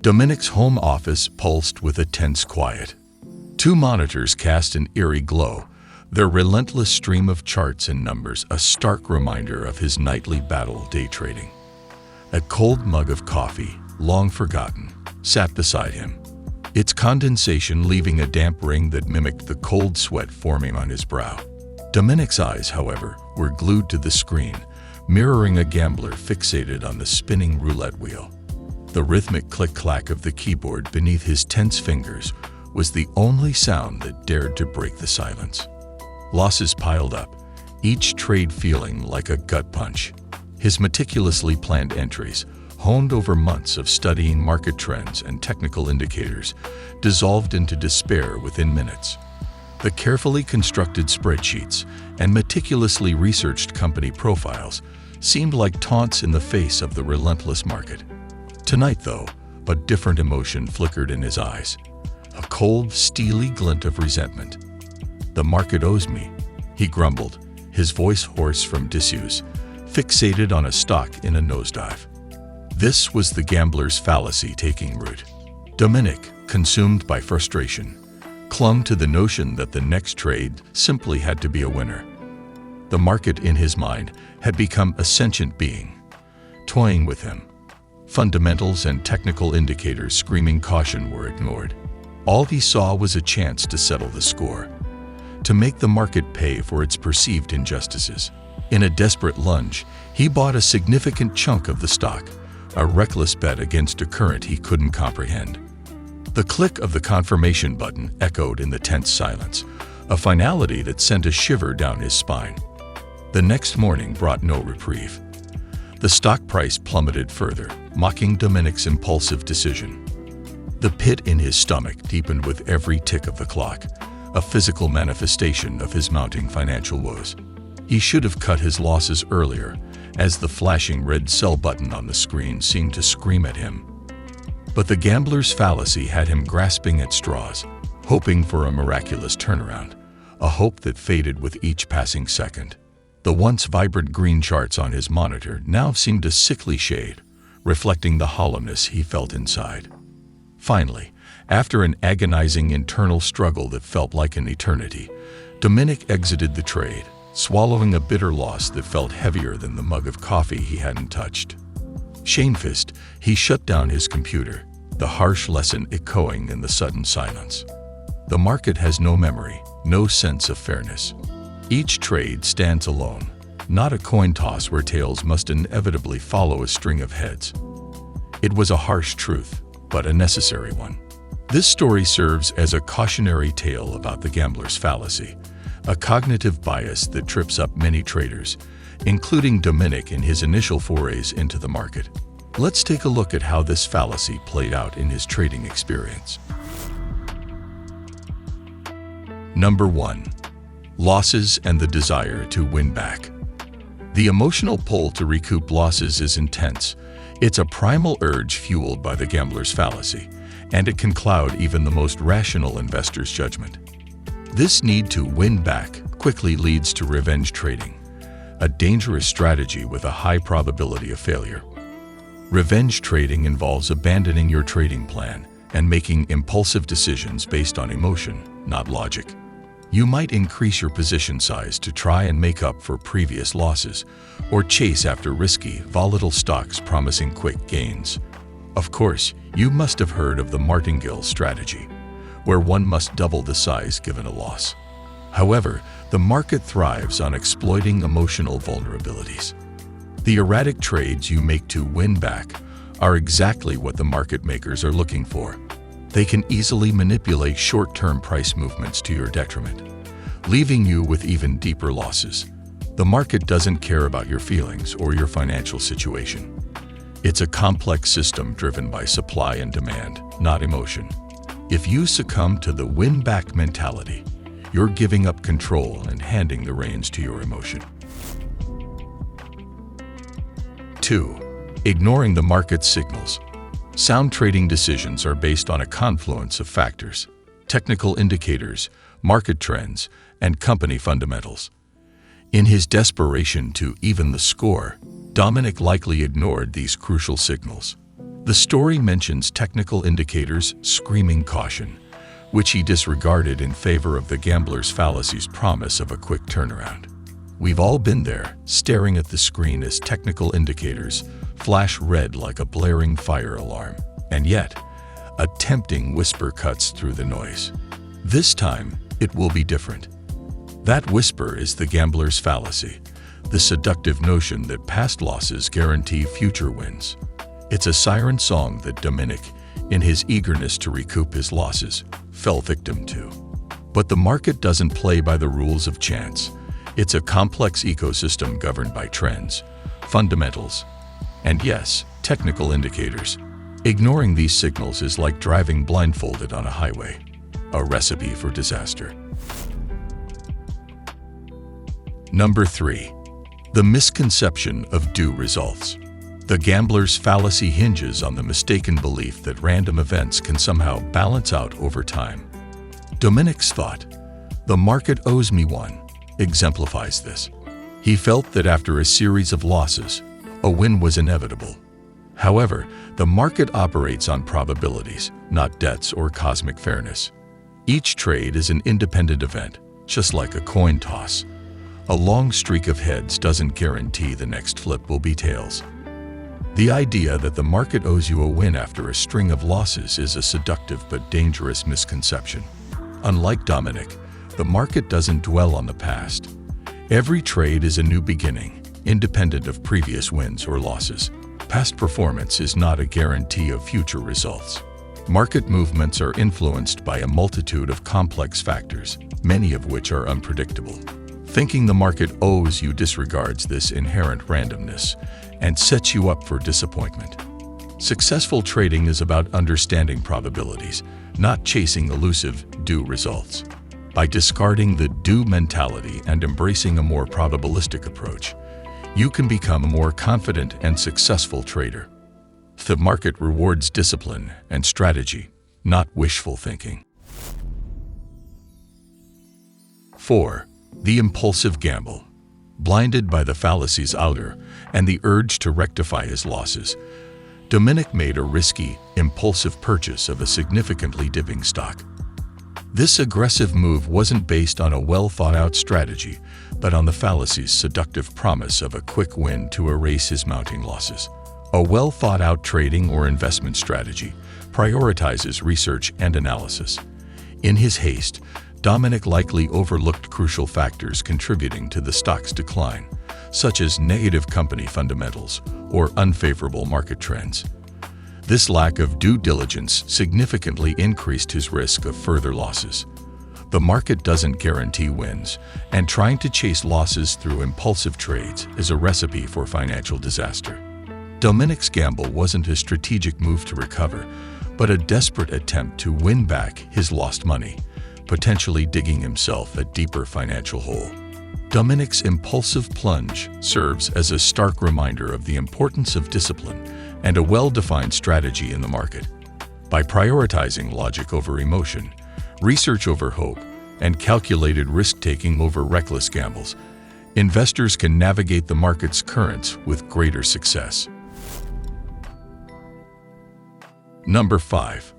Dominic's home office pulsed with a tense quiet. Two monitors cast an eerie glow, their relentless stream of charts and numbers a stark reminder of his nightly battle day trading. A cold mug of coffee, long forgotten, sat beside him, its condensation leaving a damp ring that mimicked the cold sweat forming on his brow. Dominic's eyes, however, were glued to the screen, mirroring a gambler fixated on the spinning roulette wheel. The rhythmic click-clack of the keyboard beneath his tense fingers was the only sound that dared to break the silence. Losses piled up, each trade feeling like a gut punch. His meticulously planned entries, honed over months of studying market trends and technical indicators, dissolved into despair within minutes. The carefully constructed spreadsheets and meticulously researched company profiles seemed like taunts in the face of the relentless market. Tonight, though, a different emotion flickered in his eyes, a cold, steely glint of resentment. "The market owes me," he grumbled, his voice hoarse from disuse, fixated on a stock in a nosedive. This was the gambler's fallacy taking root. Dominic, consumed by frustration, clung to the notion that the next trade simply had to be a winner. The market, in his mind, had become a sentient being, toying with him. Fundamentals and technical indicators screaming caution were ignored. All he saw was a chance to settle the score, to make the market pay for its perceived injustices. In a desperate lunge, he bought a significant chunk of the stock, a reckless bet against a current he couldn't comprehend. The click of the confirmation button echoed in the tense silence, a finality that sent a shiver down his spine. The next morning brought no reprieve. The stock price plummeted further, mocking Dominic's impulsive decision. The pit in his stomach deepened with every tick of the clock, a physical manifestation of his mounting financial woes. He should have cut his losses earlier, as the flashing red sell button on the screen seemed to scream at him. But the gambler's fallacy had him grasping at straws, hoping for a miraculous turnaround, a hope that faded with each passing second. The once vibrant green charts on his monitor now seemed a sickly shade, reflecting the hollowness he felt inside. Finally, after an agonizing internal struggle that felt like an eternity, Dominic exited the trade, swallowing a bitter loss that felt heavier than the mug of coffee he hadn't touched. Shamefaced, he shut down his computer, the harsh lesson echoing in the sudden silence. The market has no memory, no sense of fairness. Each trade stands alone, not a coin toss where tails must inevitably follow a string of heads. It was a harsh truth, but a necessary one. This story serves as a cautionary tale about the gambler's fallacy, a cognitive bias that trips up many traders, including Dominic in his initial forays into the market. Let's take a look at how this fallacy played out in his trading experience. Number 1. Losses and the desire to win back. The emotional pull to recoup losses is intense. It's a primal urge fueled by the gambler's fallacy, and it can cloud even the most rational investor's judgment. This need to win back quickly leads to revenge trading, a dangerous strategy with a high probability of failure. Revenge trading involves abandoning your trading plan and making impulsive decisions based on emotion, not logic. You might increase your position size to try and make up for previous losses, or chase after risky, volatile stocks promising quick gains. Of course, you must have heard of the martingale strategy, where one must double the size given a loss. However, the market thrives on exploiting emotional vulnerabilities. The erratic trades you make to win back are exactly what the market makers are looking for. They can easily manipulate short-term price movements to your detriment, leaving you with even deeper losses. The market doesn't care about your feelings or your financial situation. It's a complex system driven by supply and demand, not emotion. If you succumb to the win-back mentality, you're giving up control and handing the reins to your emotion. 2. Ignoring the market's signals. Sound trading decisions are based on a confluence of factors: technical indicators, market trends, and company fundamentals. In his desperation to even the score, Dominic likely ignored these crucial signals. The story mentions technical indicators screaming caution, which he disregarded in favor of the gambler's fallacy's promise of a quick turnaround. We've all been there, staring at the screen as technical indicators flash red like a blaring fire alarm. And yet, a tempting whisper cuts through the noise. This time, it will be different. That whisper is the gambler's fallacy, the seductive notion that past losses guarantee future wins. It's a siren song that Dominic, in his eagerness to recoup his losses, fell victim to. But the market doesn't play by the rules of chance. It's a complex ecosystem governed by trends, fundamentals, and yes, technical indicators. Ignoring these signals is like driving blindfolded on a highway, a recipe for disaster. Number 3. The misconception of due results. The gambler's fallacy hinges on the mistaken belief that random events can somehow balance out over time. Dominic's thought, "The market owes me one," exemplifies this. He felt that after a series of losses, a win was inevitable. However, the market operates on probabilities, not debts or cosmic fairness. Each trade is an independent event, just like a coin toss. A long streak of heads doesn't guarantee the next flip will be tails. The idea that the market owes you a win after a string of losses is a seductive but dangerous misconception. Unlike Dominic, the market doesn't dwell on the past. Every trade is a new beginning, independent of previous wins or losses. Past performance is not a guarantee of future results. Market movements are influenced by a multitude of complex factors, many of which are unpredictable. Thinking the market owes you disregards this inherent randomness and sets you up for disappointment. Successful trading is about understanding probabilities, not chasing elusive due results. By discarding the due mentality and embracing a more probabilistic approach, you can become a more confident and successful trader. The market rewards discipline and strategy, not wishful thinking. 4. The impulsive gamble. Blinded by the fallacy's allure and the urge to rectify his losses, Dominic made a risky, impulsive purchase of a significantly dipping stock. This aggressive move wasn't based on a well-thought-out strategy, but on the fallacy's seductive promise of a quick win to erase his mounting losses. A well-thought-out trading or investment strategy prioritizes research and analysis. In his haste, Dominic likely overlooked crucial factors contributing to the stock's decline, such as negative company fundamentals or unfavorable market trends. This lack of due diligence significantly increased his risk of further losses. The market doesn't guarantee wins, and trying to chase losses through impulsive trades is a recipe for financial disaster. Dominic's gamble wasn't a strategic move to recover, but a desperate attempt to win back his lost money, potentially digging himself a deeper financial hole. Dominic's impulsive plunge serves as a stark reminder of the importance of discipline and a well-defined strategy in the market. By prioritizing logic over emotion, research over hope, and calculated risk-taking over reckless gambles, investors can navigate the market's currents with greater success. Number 5.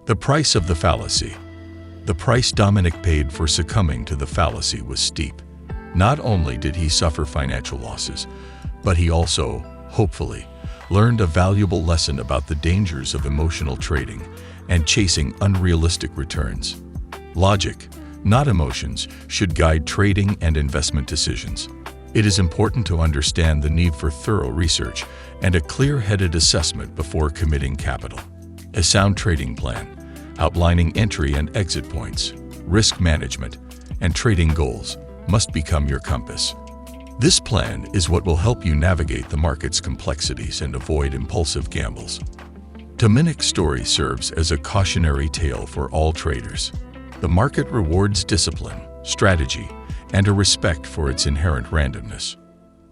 The price of the fallacy. The price Dominic paid for succumbing to the fallacy was steep. Not only did he suffer financial losses, but he also, hopefully, learned a valuable lesson about the dangers of emotional trading and chasing unrealistic returns. Logic, not emotions, should guide trading and investment decisions. It is important to understand the need for thorough research and a clear-headed assessment before committing capital. A sound trading plan, outlining entry and exit points, risk management, and trading goals must become your compass. This plan is what will help you navigate the market's complexities and avoid impulsive gambles. Dominic's story serves as a cautionary tale for all traders. The market rewards discipline, strategy, and a respect for its inherent randomness.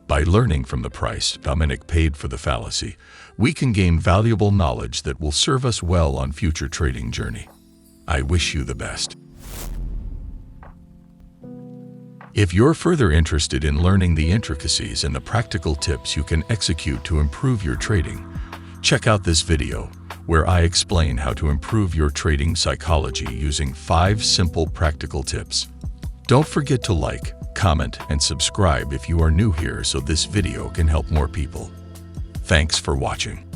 By learning from the price Dominic paid for the fallacy, we can gain valuable knowledge that will serve us well on future trading journey. I wish you the best. If you're further interested in learning the intricacies and the practical tips you can execute to improve your trading, Check out this video, where I explain how to improve your trading psychology using 5 simple practical tips. Don't forget to like, comment, and subscribe if you are new here so this video can help more people. Thanks for watching.